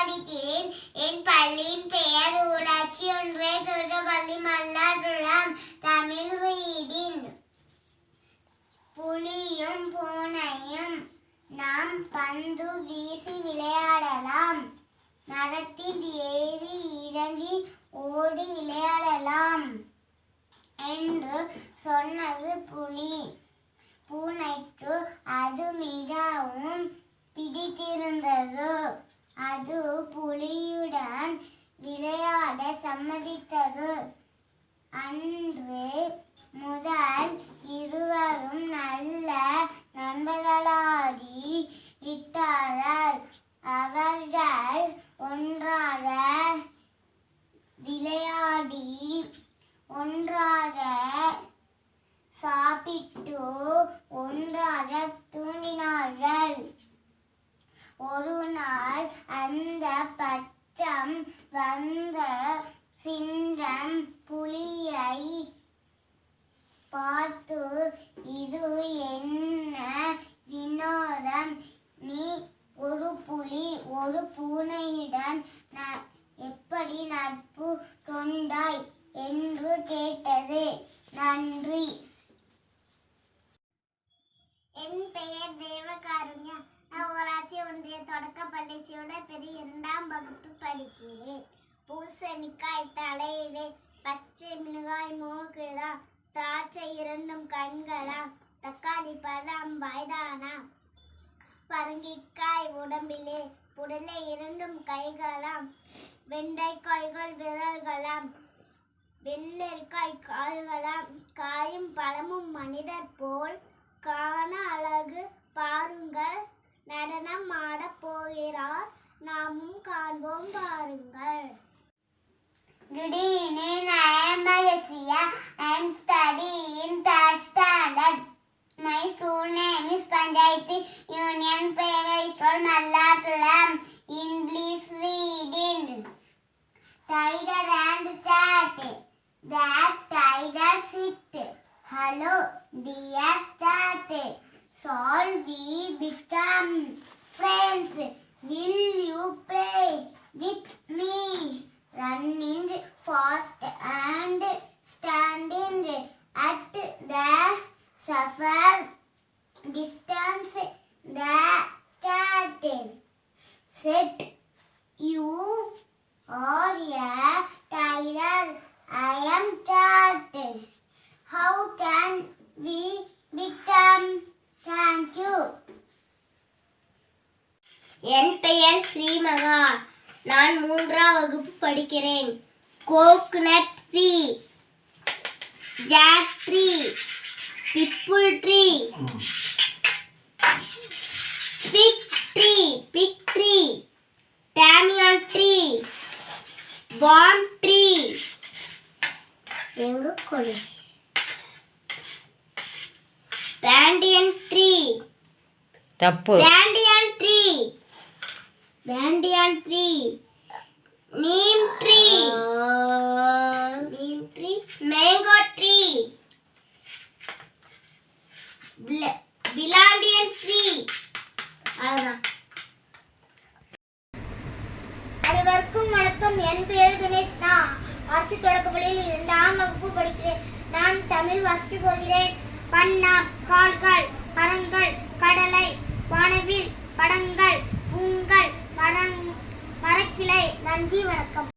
படிக்கிறேன். என் பள்ளியின் பெயர் ஊராட்சி ஒன்றிய தொடக்கப்பள்ளி மல்லாடுளம். தமிழ் ரீடிங். புலியும் பூனையும் நாம் பந்து வீசி விளையாடலாம். மரத்தில் ஏறி இறங்கி ஓடி விளையாடலாம் என்று சொன்னது புலி. பூனைக்கு அது மிகவும் பிடித்திருந்தது. அது புலியுடன் விளையாட சம்மதித்தது. அன்று முதல் இருவரும் நல்ல நண்பர்களாகி விட்டார்கள். அவர்கள் ஒன்றாக விளையாடி ஒன்றாக சாப்பிட்டு ஒன்றாக தூங்கினார்கள். ஒரு நாள் அந்த பக்கம் வந்த சிங்கம் புலியை பார்த்து, இது என்ன வினோதம்? நீ ஒரு புலி ஒரு பூனையுடன் எப்படி நட்பு கொண்டாய் என்று கேட்டது. நன்றி. என் பெயர் தேவகாருண்யா. நான் ஊராட்சி ஒன்றிய தொடக்கப்பள்ளி சிவனப்பெரி 2ஆம் வகுப்பு படிக்கிறேன். பூசணிக்காய் தலையிலே, பச்சை மிளகாய் மூக்குதா, திராட்சை 2 கண்களா, தக்காளி பழம் வயதானா, பரங்கிக்காய் உடம்பிலே, புடலை 2 கைகளாம், வெண்டைக்காய்கள் விரல்களாம், வெள்ளரிக்காய் கால்களாம், காயும் பழமும் மனிதர் போல் காண அழகு பாருங்கள். நடனம் ஆடப் போகிறார், நாமும் காண்போம் பாருங்கள். Good evening, I am Malaysia. I am studying in 3rd standard. My school name is Panchayati Union Primary School, Malladulam. English reading. Tiger and cat. That tiger sit. Hello, dear cat. Shall we become friends? Will you play with me? Running fast and standing at the suffer distance. The cat said, you are a tiger, I am cat. How can we become? Thank you. என் பெயர் ஸ்ரீமகா. நான் 3ஆம் வகுப்பு படிக்கிறேன். Coconut tree, jack tree, peepal tree, fig tree, டேமியான் tree, palm tree, எங்க கொலை, banyan tree, தப்பு, banyan tree, banyan tree, neem tree, mango tree, biladian tree. அனைவருக்கும் வணக்கம். என் பெயர் தினேஷ். நான் அரசு தொடக்கப்பள்ளியில் 2ஆம் வகுப்பு படிக்கிறேன். நான் தமிழ் வாசிக்க போகிறேன். வண்ணம், கால்கள், மரங்கள், கடலை, வானவில், படங்கள், பூங்கள், மரக்கிளை. நன்றி, வணக்கம்.